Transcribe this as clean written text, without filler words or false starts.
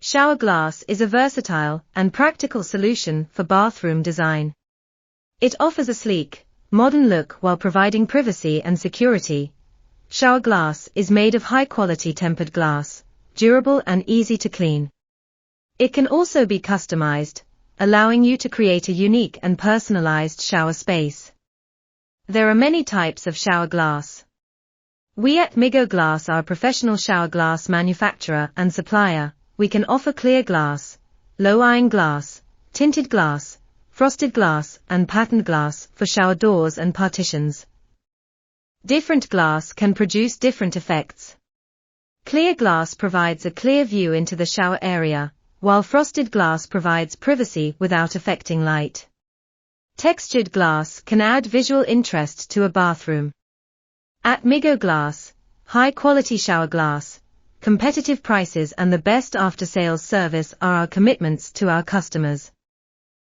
Shower glass is a versatile and practical solution for bathroom design. It offers a sleek, modern look while providing privacy and security. Shower glass is made of high-quality tempered glass, durable and easy to clean. It can also be customized, allowing you to create a unique and personalized shower space. There are many types of shower glass. We at MIGOGLASS are a professional shower glass manufacturer and supplier. We can offer clear glass, low-iron glass, tinted glass, frosted glass and patterned glass for shower doors and partitions. Different glass can produce different effects. Clear glass provides a clear view into the shower area, while frosted glass provides privacy without affecting light. Textured glass can add visual interest to a bathroom. At MIGOGLASS, high-quality shower glass, competitive prices and the best after-sales service are our commitments to our customers.